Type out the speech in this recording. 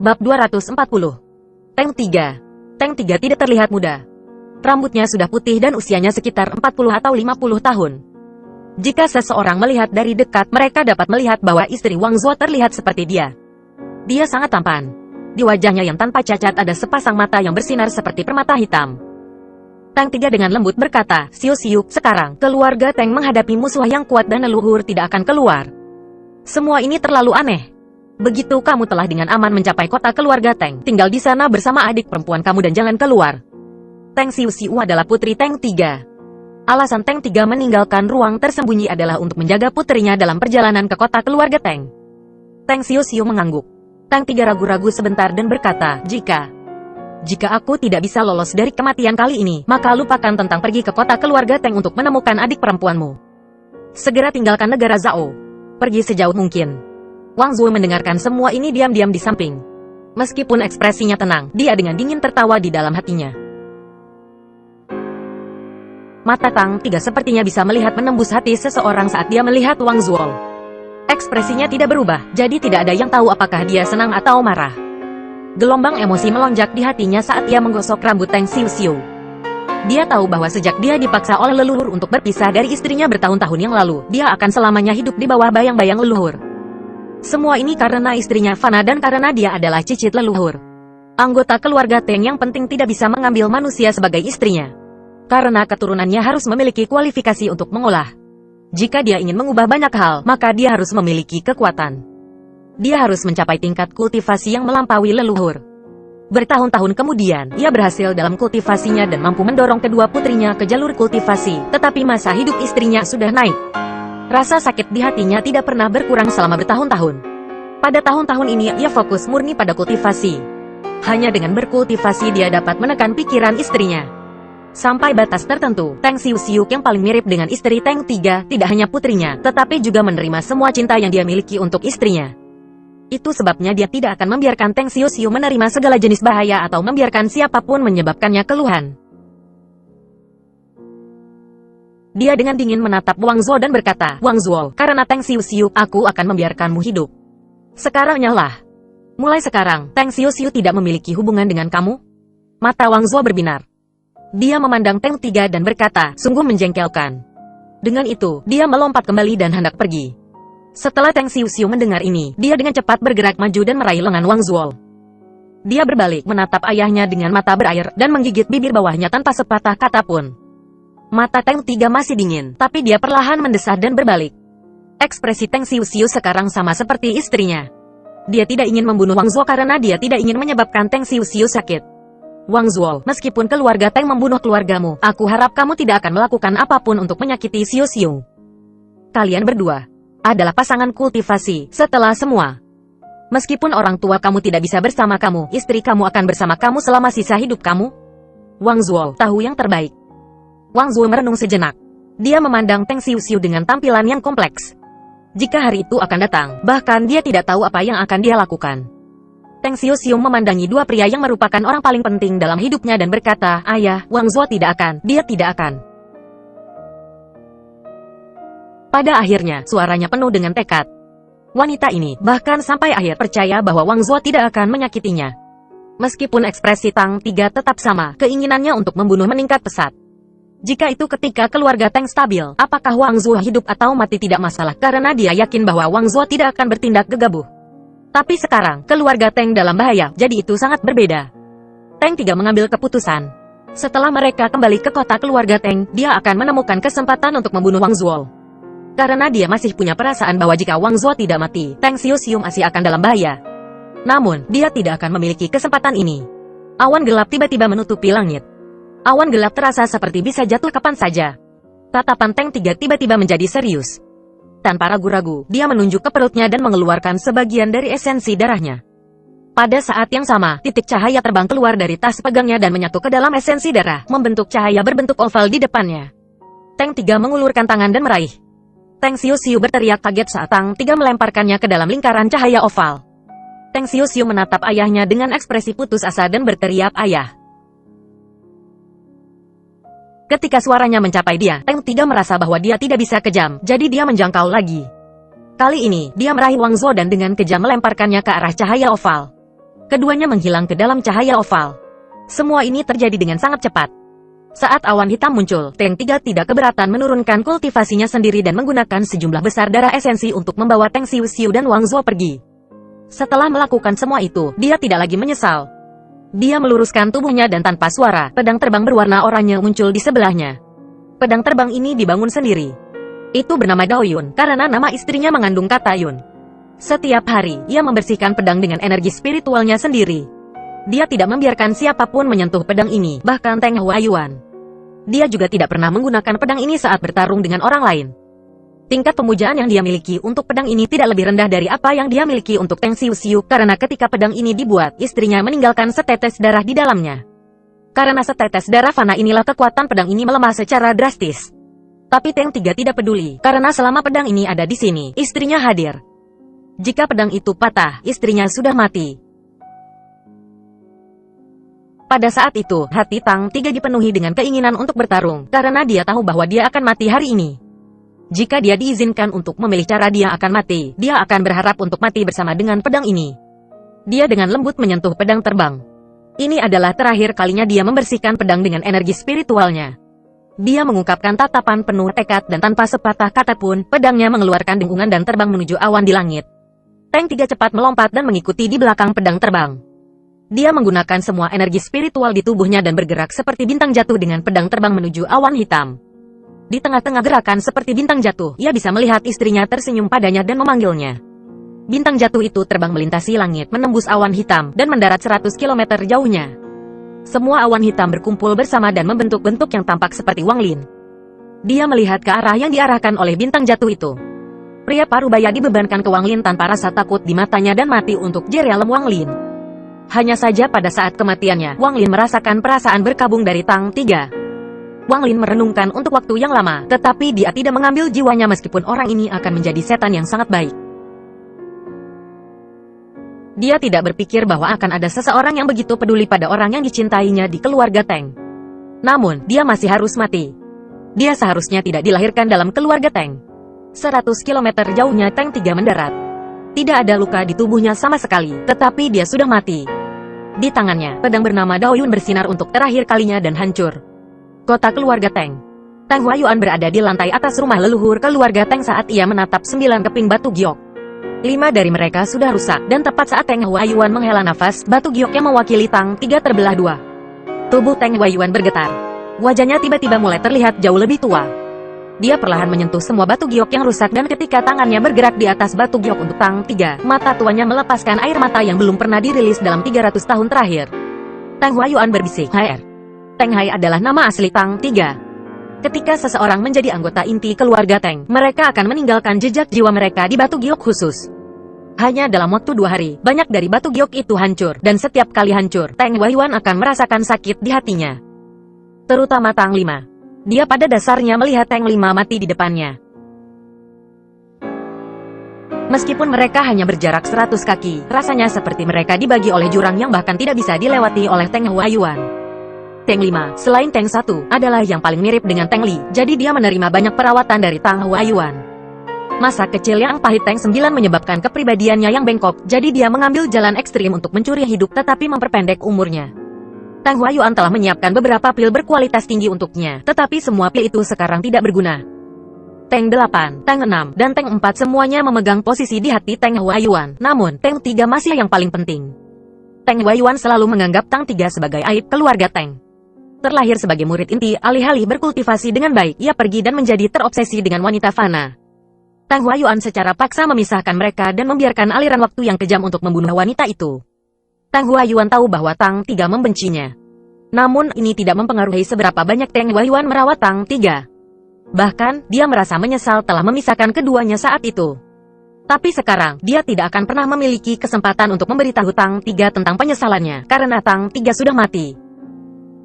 Bab 240. Tank 3. Tank 3 tidak terlihat muda. Rambutnya sudah putih dan usianya sekitar 40 atau 50 tahun. Jika seseorang melihat dari dekat, mereka dapat melihat bahwa istri Wang Zuo terlihat seperti dia. Dia sangat tampan. Di wajahnya yang tanpa cacat ada sepasang mata yang bersinar seperti permata hitam. Tank 3 dengan lembut berkata, "Xiu Xiu, sekarang keluarga Tank menghadapi musuh yang kuat dan leluhur tidak akan keluar. Semua ini terlalu aneh. Begitu kamu telah dengan aman mencapai kota keluarga Tank, tinggal di sana bersama adik perempuan kamu dan jangan keluar." Tank Xiu Xiu adalah putri Tank 3. Alasan Tank 3 meninggalkan ruang tersembunyi adalah untuk menjaga putrinya dalam perjalanan ke kota keluarga Tank. Tank Xiu Xiu mengangguk. Tank 3 ragu-ragu sebentar dan berkata, Jika aku tidak bisa lolos dari kematian kali ini, maka lupakan tentang pergi ke kota keluarga Tank untuk menemukan adik perempuanmu. Segera tinggalkan negara Zhao. Pergi sejauh mungkin." Wang Zuo mendengarkan semua ini diam-diam di samping. Meskipun ekspresinya tenang, dia dengan dingin tertawa di dalam hatinya. Mata Tank 3 sepertinya bisa melihat menembus hati seseorang saat dia melihat Wang Zuo. Ekspresinya tidak berubah, jadi tidak ada yang tahu apakah dia senang atau marah. Gelombang emosi melonjak di hatinya saat dia menggosok rambut Tank Xiu Xiu. Dia tahu bahwa sejak dia dipaksa oleh leluhur untuk berpisah dari istrinya bertahun-tahun yang lalu, dia akan selamanya hidup di bawah bayang-bayang leluhur. Semua ini karena istrinya Fana dan karena dia adalah cicit leluhur. Anggota keluarga Teng yang penting tidak bisa mengambil manusia sebagai istrinya. Karena keturunannya harus memiliki kualifikasi untuk mengolah. Jika dia ingin mengubah banyak hal, maka dia harus memiliki kekuatan. Dia harus mencapai tingkat kultivasi yang melampaui leluhur. Bertahun-tahun kemudian, ia berhasil dalam kultivasinya dan mampu mendorong kedua putrinya ke jalur kultivasi, tetapi masa hidup istrinya sudah naik. Rasa sakit di hatinya tidak pernah berkurang selama bertahun-tahun. Pada tahun-tahun ini, ia fokus murni pada kultivasi. Hanya dengan berkultivasi dia dapat menekan pikiran istrinya. Sampai batas tertentu, Tank Xiu Xiu yang paling mirip dengan istri Tank 3 tidak hanya putrinya, tetapi juga menerima semua cinta yang dia miliki untuk istrinya. Itu sebabnya dia tidak akan membiarkan Tank Xiu Xiu menerima segala jenis bahaya atau membiarkan siapapun menyebabkannya keluhan. Dia dengan dingin menatap Wang Zuo dan berkata, "Wang Zuo, karena Tank Xiu Xiu, aku akan membiarkanmu hidup. Sekarang nyala. Mulai sekarang, Tank Xiu Xiu tidak memiliki hubungan dengan kamu." Mata Wang Zuo berbinar. Dia memandang Tank 3 dan berkata, "Sungguh menjengkelkan." Dengan itu, dia melompat kembali dan hendak pergi. Setelah Tank Xiu Xiu mendengar ini, dia dengan cepat bergerak maju dan meraih lengan Wang Zuo. Dia berbalik menatap ayahnya dengan mata berair dan menggigit bibir bawahnya tanpa sepatah kata pun. Mata Tank 3 masih dingin, tapi dia perlahan mendesah dan berbalik. Ekspresi Tank Xiu Xiu sekarang sama seperti istrinya. Dia tidak ingin membunuh Wang Zuo karena dia tidak ingin menyebabkan Tank Xiu Xiu sakit. "Wang Zuo, meskipun keluarga Tank membunuh keluargamu, aku harap kamu tidak akan melakukan apapun untuk menyakiti Xiu Xiu. Kalian berdua adalah pasangan kultivasi. Setelah semua, meskipun orang tua kamu tidak bisa bersama kamu, istri kamu akan bersama kamu selama sisa hidup kamu." Wang Zuo tahu yang terbaik. Wang Zuo merenung sejenak. Dia memandang Tank Xiu Xiu dengan tampilan yang kompleks. Jika hari itu akan datang, bahkan dia tidak tahu apa yang akan dia lakukan. Tank Xiu Xiu memandangi dua pria yang merupakan orang paling penting dalam hidupnya dan berkata, "Ayah, Wang Zuo tidak akan, dia tidak akan." Pada akhirnya, suaranya penuh dengan tekad. Wanita ini, bahkan sampai akhir percaya bahwa Wang Zuo tidak akan menyakitinya. Meskipun ekspresi Tank 3 tetap sama, keinginannya untuk membunuh meningkat pesat. Jika itu ketika keluarga Tank stabil, apakah Wang Zuo hidup atau mati tidak masalah karena dia yakin bahwa Wang Zuo tidak akan bertindak gegabah. Tapi sekarang, keluarga Tank dalam bahaya, jadi itu sangat berbeda. Tank 3 mengambil keputusan. Setelah mereka kembali ke kota keluarga Tank, dia akan menemukan kesempatan untuk membunuh Wang Zuo. Karena dia masih punya perasaan bahwa jika Wang Zuo tidak mati, Tank Xiu Xiu masih akan dalam bahaya. Namun, dia tidak akan memiliki kesempatan ini. Awan gelap tiba-tiba menutupi langit. Awan gelap terasa seperti bisa jatuh kapan saja. Tatapan Tank 3 tiba-tiba menjadi serius. Tanpa ragu-ragu, dia menunjuk ke perutnya dan mengeluarkan sebagian dari esensi darahnya. Pada saat yang sama, titik cahaya terbang keluar dari tas pegangnya dan menyatu ke dalam esensi darah, membentuk cahaya berbentuk oval di depannya. Tank 3 mengulurkan tangan dan meraih. Tank Xiu Xiu berteriak kaget saat Tank 3 melemparkannya ke dalam lingkaran cahaya oval. Tank Xiu Xiu menatap ayahnya dengan ekspresi putus asa dan berteriak, "Ayah." Ketika suaranya mencapai dia, Teng Tiga merasa bahwa dia tidak bisa kejam, jadi dia menjangkau lagi. Kali ini, dia meraih Wang Zuo dan dengan kejam melemparkannya ke arah cahaya oval. Keduanya menghilang ke dalam cahaya oval. Semua ini terjadi dengan sangat cepat. Saat awan hitam muncul, Teng Tiga tidak keberatan menurunkan kultivasinya sendiri dan menggunakan sejumlah besar darah esensi untuk membawa Teng Xiuxiu dan Wang Zuo pergi. Setelah melakukan semua itu, dia tidak lagi menyesal. Dia meluruskan tubuhnya dan tanpa suara, pedang terbang berwarna oranye muncul di sebelahnya. Pedang terbang ini dibangun sendiri. Itu bernama Dao Yun, karena nama istrinya mengandung kata Yun. Setiap hari, ia membersihkan pedang dengan energi spiritualnya sendiri. Dia tidak membiarkan siapapun menyentuh pedang ini, bahkan Teng Huayuan. Dia juga tidak pernah menggunakan pedang ini saat bertarung dengan orang lain. Tingkat pemujaan yang dia miliki untuk pedang ini tidak lebih rendah dari apa yang dia miliki untuk Teng Xiuxiu, karena ketika pedang ini dibuat, istrinya meninggalkan setetes darah di dalamnya. Karena setetes darah fana inilah kekuatan pedang ini melemah secara drastis. Tapi Teng Tiga tidak peduli, karena selama pedang ini ada di sini, istrinya hadir. Jika pedang itu patah, istrinya sudah mati. Pada saat itu, hati Tang Tiga dipenuhi dengan keinginan untuk bertarung, karena dia tahu bahwa dia akan mati hari ini. Jika dia diizinkan untuk memilih cara dia akan mati, dia akan berharap untuk mati bersama dengan pedang ini. Dia dengan lembut menyentuh pedang terbang. Ini adalah terakhir kalinya dia membersihkan pedang dengan energi spiritualnya. Dia mengungkapkan tatapan penuh tekad dan tanpa sepatah kata pun, pedangnya mengeluarkan dengungan dan terbang menuju awan di langit. Teng Tiga cepat melompat dan mengikuti di belakang pedang terbang. Dia menggunakan semua energi spiritual di tubuhnya dan bergerak seperti bintang jatuh dengan pedang terbang menuju awan hitam. Di tengah-tengah gerakan seperti bintang jatuh, ia bisa melihat istrinya tersenyum padanya dan memanggilnya. Bintang jatuh itu terbang melintasi langit, menembus awan hitam, dan mendarat 100 km jauhnya. Semua awan hitam berkumpul bersama dan membentuk bentuk yang tampak seperti Wang Lin. Dia melihat ke arah yang diarahkan oleh bintang jatuh itu. Pria parubaya dibebankan ke Wang Lin tanpa rasa takut di matanya dan mati untuk Jerelem Wang Lin. Hanya saja pada saat kematiannya, Wang Lin merasakan perasaan berkabung dari Tang Tiga. Wang Lin merenungkan untuk waktu yang lama, tetapi dia tidak mengambil jiwanya meskipun orang ini akan menjadi setan yang sangat baik. Dia tidak berpikir bahwa akan ada seseorang yang begitu peduli pada orang yang dicintainya di keluarga Teng. Namun, dia masih harus mati. Dia seharusnya tidak dilahirkan dalam keluarga Teng. 100 km jauhnya Teng Tiga mendarat. Tidak ada luka di tubuhnya sama sekali, tetapi dia sudah mati. Di tangannya, pedang bernama Dao Yun bersinar untuk terakhir kalinya dan hancur. Kota keluarga Teng. Teng Huayuan berada di lantai atas rumah leluhur keluarga Teng saat ia menatap 9 keping batu giok. 5 dari mereka sudah rusak, dan tepat saat Teng Huayuan menghela nafas, batu giok yang mewakili Tang Tiga terbelah dua. Tubuh Teng Huayuan bergetar. Wajahnya tiba-tiba mulai terlihat jauh lebih tua. Dia perlahan menyentuh semua batu giok yang rusak dan ketika tangannya bergerak di atas batu giok untuk Tang Tiga, mata tuanya melepaskan air mata yang belum pernah dirilis dalam 300 tahun terakhir. Teng Huayuan berbisik, "HR." Teng Hai adalah nama asli Tang Tiga. Ketika seseorang menjadi anggota inti keluarga Teng, mereka akan meninggalkan jejak jiwa mereka di batu giok khusus. Hanya dalam waktu 2 hari, banyak dari batu giok itu hancur, dan setiap kali hancur, Teng Huayuan akan merasakan sakit di hatinya. Terutama Tang Lima. Dia pada dasarnya melihat Teng Lima mati di depannya. Meskipun mereka hanya berjarak 100 kaki, rasanya seperti mereka dibagi oleh jurang yang bahkan tidak bisa dilewati oleh Teng Huayuan. Teng Lima, selain Teng 1, adalah yang paling mirip dengan Teng Li, jadi dia menerima banyak perawatan dari Tang Huayuan. Masa kecil yang pahit Teng 9 menyebabkan kepribadiannya yang bengkok, jadi dia mengambil jalan ekstrim untuk mencuri hidup tetapi memperpendek umurnya. Tang Huayuan telah menyiapkan beberapa pil berkualitas tinggi untuknya, tetapi semua pil itu sekarang tidak berguna. Teng 8, Teng 6, dan Teng 4 semuanya memegang posisi di hati Teng Huayuan, namun Teng 3 masih yang paling penting. Teng Huayuan selalu menganggap Tang 3 sebagai aib keluarga Teng. Terlahir sebagai murid inti, alih-alih berkultivasi dengan baik, ia pergi dan menjadi terobsesi dengan wanita fana. Tang Huayuan secara paksa memisahkan mereka dan membiarkan aliran waktu yang kejam untuk membunuh wanita itu. Tang Huayuan tahu bahwa Tang Tiga membencinya. Namun, ini tidak mempengaruhi seberapa banyak Teng Huayuan merawat Tang Tiga. Bahkan, dia merasa menyesal telah memisahkan keduanya saat itu. Tapi sekarang, dia tidak akan pernah memiliki kesempatan untuk memberitahu Tang Tiga tentang penyesalannya, karena Tang Tiga sudah mati.